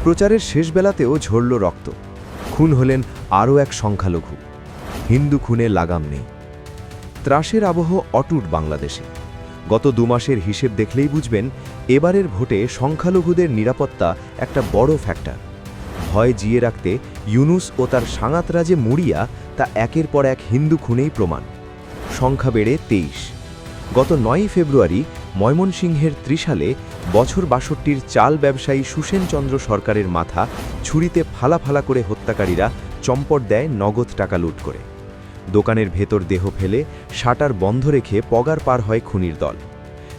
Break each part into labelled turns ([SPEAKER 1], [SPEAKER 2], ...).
[SPEAKER 1] প্রচারের শেষ বেলাতেও ঝরল রক্ত। খুন হলেন আরও এক সংখ্যালঘু। হিন্দু খুনে লাগাম নেই। ত্রাসের আবহ অটুট বাংলাদেশে। গত 2 মাসের হিসেব দেখলেই বুঝবেন, এবারের ভোটে সংখ্যালঘুদের নিরাপত্তা একটা বড় ফ্যাক্টর। ভয় জিয়ে রাখতে ইউনুস ও তার সাঙাতরা যে মুড়িয়া, তা একের পর এক হিন্দু খুনেই প্রমাণ। সংখ্যা বেড়ে 23। গত 9 ফেব্রুয়ারি ময়মনসিংহের ত্রিশালে বছর 62-র চাল ব্যবসায়ী সুসেনচন্দ্র সরকারের মাথা ছুরিতে ফালা ফালা করে হত্যাকারীরা চম্পট দেয় নগদ টাকা লুট করে। দোকানের ভেতর দেহ ফেলে শাটার বন্ধ রেখে পগার পার হয় খুনির দল।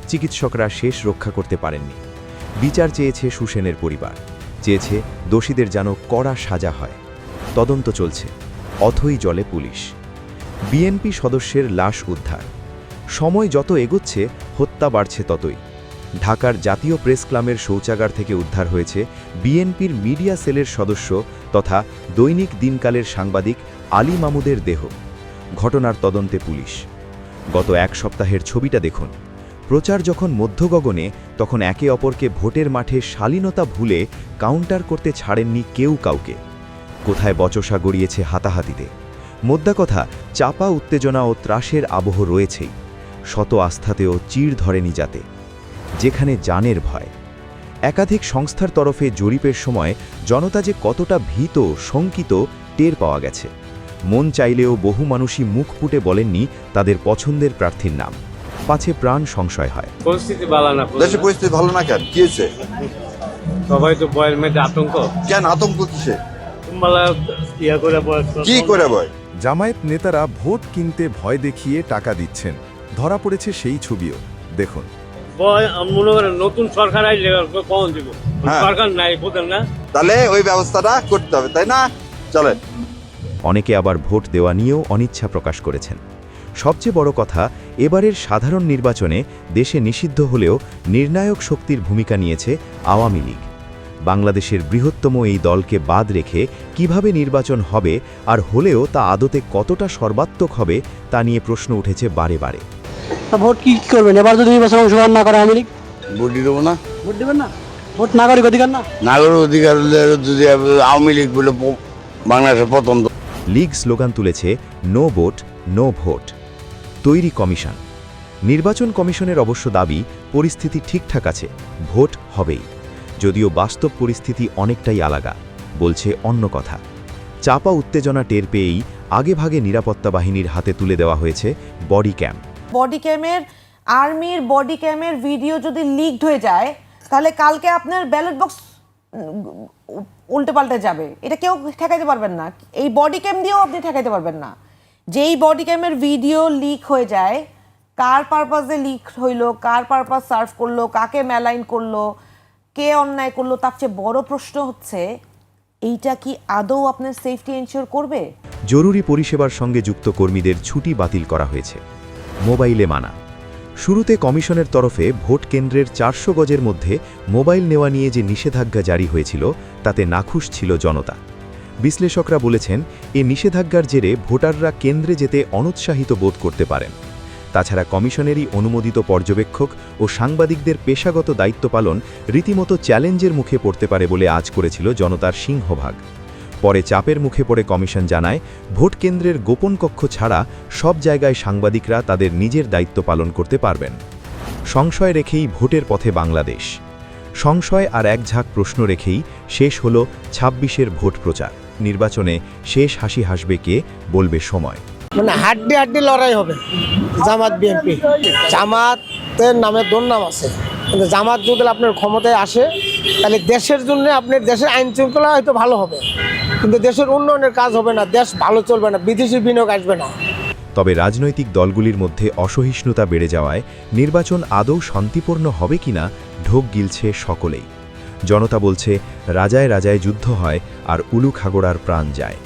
[SPEAKER 1] চিকিৎসকরা শেষ রক্ষা করতে পারেননি। বিচার চেয়েছে সুসেনের পরিবার, চেয়েছে দোষীদের যেন কড়া সাজা হয়। তদন্ত চলছে, অথই জলে পুলিশ। বিএনপি সদস্যের লাশ উদ্ধার। সময় যত এগোচ্ছে হত্যা বাড়ছে ততই। ঢাকার জাতীয় প্রেস ক্লাবের শৌচাগার থেকে উদ্ধার হয়েছে বিএনপির মিডিয়া সেলের সদস্য তথা দৈনিক দিনকালের সাংবাদিক আলী মামুদের দেহ। ঘটনার তদন্তে পুলিশ। গত 1 সপ্তাহের ছবিটা দেখুন। প্রচার যখন মধ্যগগনে, তখন একে অপরকে ভোটের মাঠে শালীনতা ভুলে কাউন্টার করতে ছাড়েননি কেউ কাউকে। কোথায় বচসা গড়িয়েছে হাতাহাতিতে। মোদ্দা কথা, চাপা উত্তেজনা ও ত্রাসের আবহ রয়েছেই। শত আস্থাতেও চিড় ধরেনি যাতে। যেখানে জানের ভয়। একাধিক সংস্থার তরফে জরিপের সময় জনতা যে কতটা ভীত শঙ্কিত টের পাওয়া গেছে। মন চাইলেও বহু মানুষই মুখ ফুটে বলেননি তাদের পছন্দের প্রার্থীর নাম, পাছে প্রাণ সংশয় হয়।
[SPEAKER 2] পরিস্থিতি ভালো না।
[SPEAKER 3] দেশের পরিস্থিতি ভালো না কেন? কি হয়েছে?
[SPEAKER 2] সবাই তো বয়ের মধ্যে আতঙ্ক।
[SPEAKER 3] কেন আতঙ্ক কিসে? কি করে বয়?
[SPEAKER 4] জামায়াত নেতারা ভোট কিনতে ভয় দেখিয়ে টাকা দিচ্ছেন। ধরা পড়েছে সেই ছবিও দেখুন।
[SPEAKER 2] মনে করেন নতুন সরকার আইলে কখন দিব, সরকার নাই বোঝেন না।
[SPEAKER 3] তাহলে ওই ব্যবস্থাটা করতে হবে, তাই না? চলেন।
[SPEAKER 1] অনেকে আবার ভোট দেওয়া নিয়েও অনিচ্ছা প্রকাশ করেছেন। সবচেয়ে বড় কথা, এবারের সাধারণ নির্বাচনে দেশে নিষিদ্ধ হলেও নির্ণায়ক শক্তির ভূমিকা নিয়েছে আওয়ামী লীগ। বাংলাদেশের বৃহত্তম এই দলকে বাদ রেখে কিভাবে নির্বাচন হবে, আর হলেও তা আদতে কতটা সর্বাত্মক হবে, তা নিয়ে প্রশ্ন উঠেছে বারে বারে।
[SPEAKER 5] ভোট কি করবেন এবার যদি নির্বাচনে অংশগ্রহণ না করে? আওয়ামী লীগ
[SPEAKER 6] ভোট দেবো না।
[SPEAKER 5] ভোট দেবেন না? ভোট নাগরিক অধিকার না?
[SPEAKER 6] নাগরিক অধিকার যদি আওয়ামী লীগ বলে বাংলাদেশের প্রথম।
[SPEAKER 1] লীগ স্লোগান তুলেছে নো ভোট নো ভোট। তৈরি কমিশন। নির্বাচন কমিশনের অবশ্য দাবি পরিস্থিতি ঠিকঠাক আছে, ভোট হবেই। যদিও বাস্তব পরিস্থিতি অনেকটাই আলাদা, বলছে অন্য কথা। চাপা উত্তেজনা টের পেয়েই আগেভাগে নিরাপত্তা বাহিনীর হাতে তুলে দেওয়া হয়েছে বডি ক্যাম।
[SPEAKER 7] আর্মির বডি ক্যামের ভিডিও যদি লিকড হয়ে যায়, তাহলে কালকে আপনার ব্যালট বক্স উল্টে পাল্টে যাবে। এটা কেউ ঠেকাইতে পারবেন না। এই বডি ক্যাম দিয়েও আপনি ঠেকাইতে পারবেন না। যেই বডি ক্যামের ভিডিও লিক হয়ে যায়, কার পারপাসে লিক হইলো, কার পারপাস সার্ভ করলো, কাকে ম্যালাইন করলো, কে অন্যায় করলো, তার চেয়ে বড় প্রশ্ন হচ্ছে এইটা কি আদৌ আপনার সেফটি এনশিওর করবে?
[SPEAKER 1] জরুরি পরিষেবার সঙ্গে যুক্ত কর্মীদের ছুটি বাতিল করা হয়েছে। মোবাইলে মানা। শুরুতে কমিশনের তরফে ভোট কেন্দ্রের 400 গজের মধ্যে মোবাইল নেওয়া নিয়ে যে নিষেধাজ্ঞা জারি হয়েছিল, তাতে নাখুশ ছিল জনতা। বিশ্লেষকরা বলেছেন, এ নিষেধাজ্ঞার জেরে ভোটাররা কেন্দ্রে যেতে অনুৎসাহিত বোধ করতে পারেন। তাছাড়া কমিশনেরই অনুমোদিত পর্যবেক্ষক ও সাংবাদিকদের পেশাগত দায়িত্ব পালন রীতিমতো চ্যালেঞ্জের মুখে পড়তে পারে বলে আজ করেছিল জনতার সিংহভাগ। পরে চাপের মুখে পড়ে কমিশন জানায়, ভোট কেন্দ্রের গোপন কক্ষ ছাড়া সব জায়গায় সাংবাদিকরা তাদের নিজের দায়িত্ব পালন করতে পারবেন। সংশয় রেখেই ভোটের পথে বাংলাদেশ। সংশয় আর এক ঝাঁক প্রশ্ন রেখেই শেষ হল 26-এর ভোট প্রচার। নির্বাচনে শেষ হাসি হাসবে কে, বলবে সময়।
[SPEAKER 5] মানে হাড্ডি হাড্ডি লড়াই হবে জামাত বিএনপি। জামাতের নামে দুর্নাম আছে, কিন্তু জামাত যদি আপনার ক্ষমতায় আসে, তাহলে দেশের জন্য আপনার দেশের আইন শৃঙ্খলা হয়তো ভালো হবে, কিন্তু দেশের উন্নয়নের কাজ হবে না, দেশ ভালো চলবে না, বিদেশি বিনিয়োগ আসবে না।
[SPEAKER 1] তবে রাজনৈতিক দলগুলির মধ্যে অসহিষ্ণুতা বেড়ে যাওয়ায় নির্বাচন আদৌ শান্তিপূর্ণ হবে কিনা ঢোক গিলছে সকলেই। জনতা বলছে, রাজায় রাজায় যুদ্ধ হয় আর উলু খাগড়ার প্রাণ যায়।